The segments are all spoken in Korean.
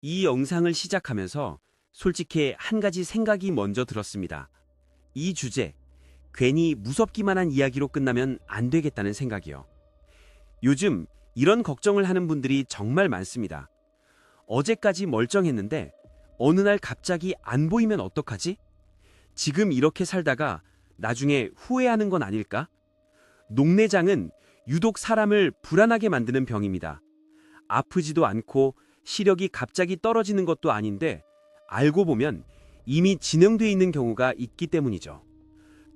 이 영상을 시작하면서 솔직히 한 가지 생각이 먼저 들었습니다. 이 주제, 괜히 무섭기만 한 이야기로 끝나면 안 되겠다는 생각이요. 요즘 이런 걱정을 하는 분들이 정말 많습니다. 어제까지 멀쩡했는데 어느 날 갑자기 안 보이면 어떡하지? 지금 이렇게 살다가 나중에 후회하는 건 아닐까? 녹내장은 유독 사람을 불안하게 만드는 병입니다. 아프지도 않고 시력이 갑자기 떨어지는 것도 아닌데 알고 보면 이미 진행돼 있는 경우가 있기 때문이죠.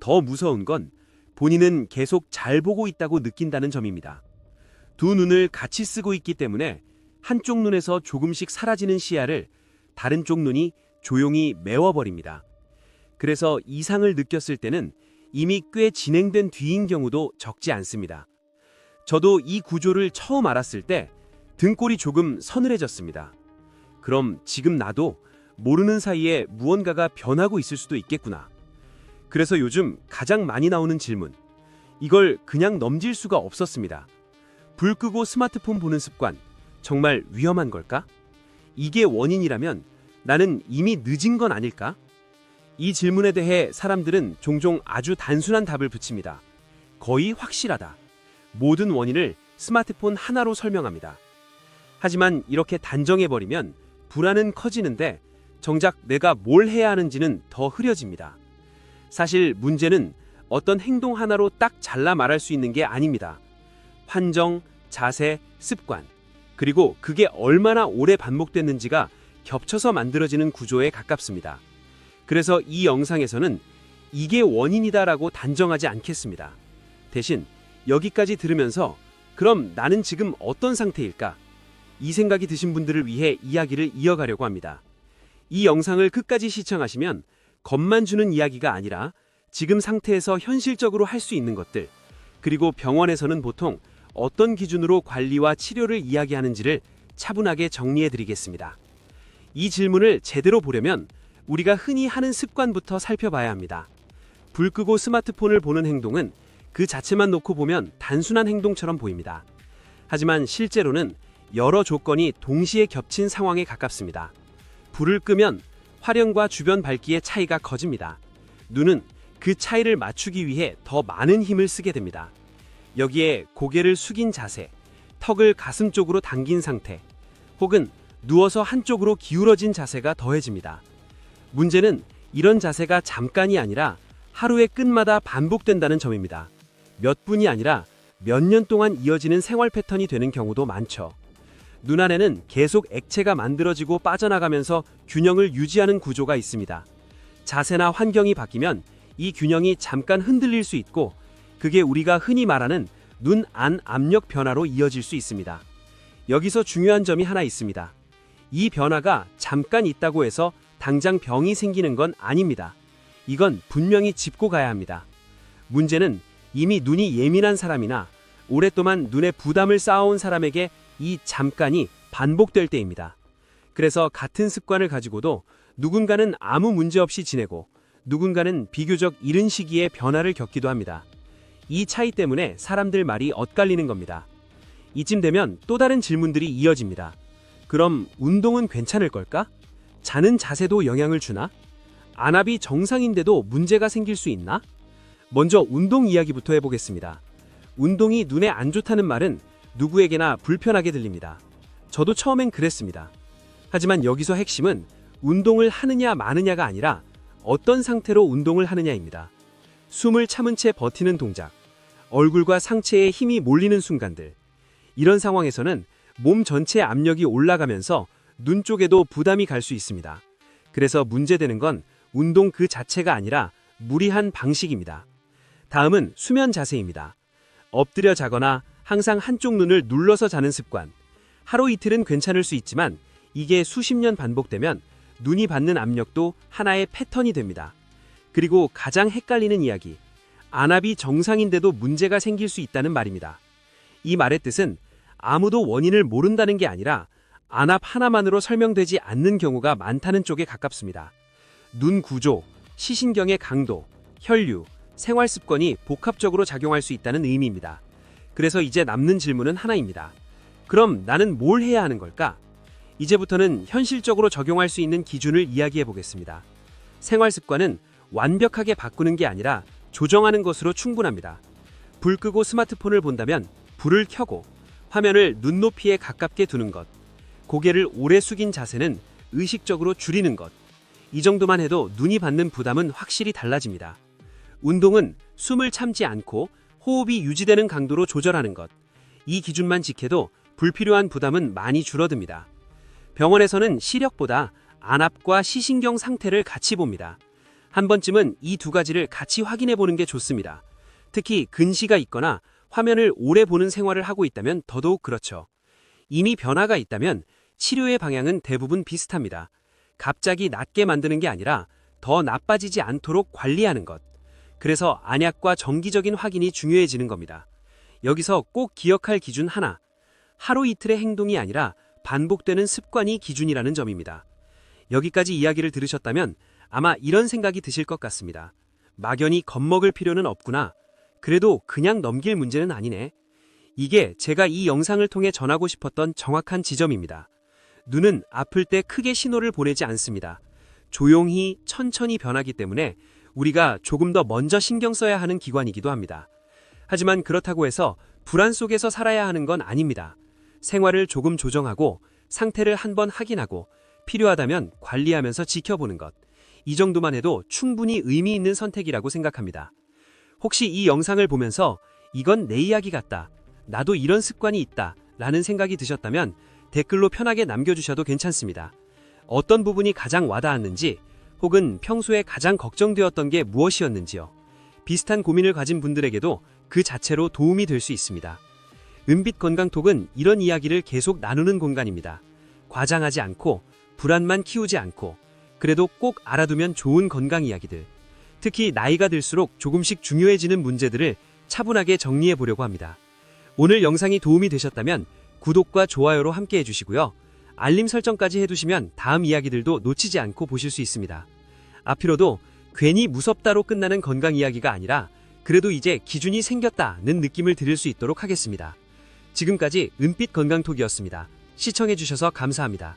더 무서운 건 본인은 계속 잘 보고 있다고 느낀다는 점입니다. 두 눈을 같이 쓰고 있기 때문에 한쪽 눈에서 조금씩 사라지는 시야를 다른 쪽 눈이 조용히 메워버립니다. 그래서 이상을 느꼈을 때는 이미 꽤 진행된 뒤인 경우도 적지 않습니다. 저도 이 구조를 처음 알았을 때 등골이 조금 서늘해졌습니다. 그럼 지금 나도 모르는 사이에 무언가가 변하고 있을 수도 있겠구나. 그래서 요즘 가장 많이 나오는 질문, 이걸 그냥 넘길 수가 없었습니다. 불 끄고 스마트폰 보는 습관, 정말 위험한 걸까? 이게 원인이라면 나는 이미 늦은 건 아닐까? 이 질문에 대해 사람들은 종종 아주 단순한 답을 붙입니다. 거의 확실하다. 모든 원인을 스마트폰 하나로 설명합니다. 하지만 이렇게 단정해버리면 불안은 커지는데 정작 내가 뭘 해야 하는지는 더 흐려집니다. 사실 문제는 어떤 행동 하나로 딱 잘라 말할 수 있는 게 아닙니다. 환경, 자세, 습관, 그리고 그게 얼마나 오래 반복됐는지가 겹쳐서 만들어지는 구조에 가깝습니다. 그래서 이 영상에서는 이게 원인이다라고 단정하지 않겠습니다. 대신 여기까지 들으면서 그럼 나는 지금 어떤 상태일까? 이 생각이 드신 분들을 위해 이야기를 이어가려고 합니다. 이 영상을 끝까지 시청하시면 겁만 주는 이야기가 아니라 지금 상태에서 현실적으로 할 수 있는 것들, 그리고 병원에서는 보통 어떤 기준으로 관리와 치료를 이야기하는지를 차분하게 정리해드리겠습니다. 이 질문을 제대로 보려면 우리가 흔히 하는 습관부터 살펴봐야 합니다. 불 끄고 스마트폰을 보는 행동은 그 자체만 놓고 보면 단순한 행동처럼 보입니다. 하지만 실제로는 여러 조건이 동시에 겹친 상황에 가깝습니다. 불을 끄면 화령과 주변 밝기의 차이가 커집니다. 눈은 그 차이를 맞추기 위해 더 많은 힘을 쓰게 됩니다. 여기에 고개를 숙인 자세, 턱을 가슴 쪽으로 당긴 상태, 혹은 누워서 한쪽으로 기울어진 자세가 더해집니다. 문제는 이런 자세가 잠깐이 아니라 하루의 끝마다 반복된다는 점입니다. 몇 분이 아니라 몇 년 동안 이어지는 생활 패턴이 되는 경우도 많죠. 눈 안에는 계속 액체가 만들어지고 빠져나가면서 균형을 유지하는 구조가 있습니다. 자세나 환경이 바뀌면 이 균형이 잠깐 흔들릴 수 있고, 그게 우리가 흔히 말하는 눈 안 압력 변화로 이어질 수 있습니다. 여기서 중요한 점이 하나 있습니다. 이 변화가 잠깐 있다고 해서 당장 병이 생기는 건 아닙니다. 이건 분명히 짚고 가야 합니다. 문제는 이미 눈이 예민한 사람이나 오랫동안 눈에 부담을 쌓아온 사람에게 이 잠깐이 반복될 때입니다. 그래서 같은 습관을 가지고도 누군가는 아무 문제 없이 지내고 누군가는 비교적 이른 시기에 변화를 겪기도 합니다. 이 차이 때문에 사람들 말이 엇갈리는 겁니다. 이쯤 되면 또 다른 질문들이 이어집니다. 그럼 운동은 괜찮을 걸까? 자는 자세도 영향을 주나? 안압이 정상인데도 문제가 생길 수 있나? 먼저 운동 이야기부터 해보겠습니다. 운동이 눈에 안 좋다는 말은 누구에게나 불편하게 들립니다. 저도 처음엔 그랬습니다. 하지만 여기서 핵심은 운동을 하느냐 마느냐가 아니라 어떤 상태로 운동을 하느냐입니다. 숨을 참은 채 버티는 동작, 얼굴과 상체에 힘이 몰리는 순간들. 이런 상황에서는 몸 전체의 압력이 올라가면서 눈 쪽에도 부담이 갈 수 있습니다. 그래서 문제되는 건 운동 그 자체가 아니라 무리한 방식입니다. 다음은 수면 자세입니다. 엎드려 자거나 항상 한쪽 눈을 눌러서 자는 습관. 하루 이틀은 괜찮을 수 있지만 이게 수십 년 반복되면 눈이 받는 압력도 하나의 패턴이 됩니다. 그리고 가장 헷갈리는 이야기, 안압이 정상인데도 문제가 생길 수 있다는 말입니다. 이 말의 뜻은 아무도 원인을 모른다는 게 아니라 안압 하나만으로 설명되지 않는 경우가 많다는 쪽에 가깝습니다. 눈 구조, 시신경의 강도, 혈류, 생활 습관이 복합적으로 작용할 수 있다는 의미입니다. 그래서 이제 남는 질문은 하나입니다. 그럼 나는 뭘 해야 하는 걸까? 이제부터는 현실적으로 적용할 수 있는 기준을 이야기해 보겠습니다. 생활 습관은 완벽하게 바꾸는 게 아니라 조정하는 것으로 충분합니다. 불 끄고 스마트폰을 본다면 불을 켜고 화면을 눈높이에 가깝게 두는 것, 고개를 오래 숙인 자세는 의식적으로 줄이는 것, 이 정도만 해도 눈이 받는 부담은 확실히 달라집니다. 운동은 숨을 참지 않고 호흡이 유지되는 강도로 조절하는 것, 이 기준만 지켜도 불필요한 부담은 많이 줄어듭니다. 병원에서는 시력보다 안압과 시신경 상태를 같이 봅니다. 한 번쯤은 이 두 가지를 같이 확인해 보는 게 좋습니다. 특히 근시가 있거나 화면을 오래 보는 생활을 하고 있다면 더더욱 그렇죠. 이미 변화가 있다면 치료의 방향은 대부분 비슷합니다. 갑자기 낫게 만드는 게 아니라 더 나빠지지 않도록 관리하는 것. 그래서 안약과 정기적인 확인이 중요해지는 겁니다. 여기서 꼭 기억할 기준 하나. 하루 이틀의 행동이 아니라 반복되는 습관이 기준이라는 점입니다. 여기까지 이야기를 들으셨다면 아마 이런 생각이 드실 것 같습니다. 막연히 겁먹을 필요는 없구나. 그래도 그냥 넘길 문제는 아니네. 이게 제가 이 영상을 통해 전하고 싶었던 정확한 지점입니다. 눈은 아플 때 크게 신호를 보내지 않습니다. 조용히 천천히 변하기 때문에 우리가 조금 더 먼저 신경 써야 하는 기관이기도 합니다. 하지만 그렇다고 해서 불안 속에서 살아야 하는 건 아닙니다. 생활을 조금 조정하고 상태를 한번 확인하고 필요하다면 관리하면서 지켜보는 것. 이 정도만 해도 충분히 의미 있는 선택이라고 생각합니다. 혹시 이 영상을 보면서 이건 내 이야기 같다, 나도 이런 습관이 있다 라는 생각이 드셨다면 댓글로 편하게 남겨주셔도 괜찮습니다. 어떤 부분이 가장 와닿았는지 혹은 평소에 가장 걱정되었던 게 무엇이었는지요. 비슷한 고민을 가진 분들에게도 그 자체로 도움이 될 수 있습니다. 은빛 건강톡은 이런 이야기를 계속 나누는 공간입니다. 과장하지 않고 불안만 키우지 않고 그래도 꼭 알아두면 좋은 건강 이야기들. 특히 나이가 들수록 조금씩 중요해지는 문제들을 차분하게 정리해 보려고 합니다. 오늘 영상이 도움이 되셨다면 구독과 좋아요로 함께 해주시고요. 알림 설정까지 해두시면 다음 이야기들도 놓치지 않고 보실 수 있습니다. 앞으로도 괜히 무섭다로 끝나는 건강 이야기가 아니라 그래도 이제 기준이 생겼다는 느낌을 드릴 수 있도록 하겠습니다. 지금까지 은빛 건강톡이었습니다. 시청해주셔서 감사합니다.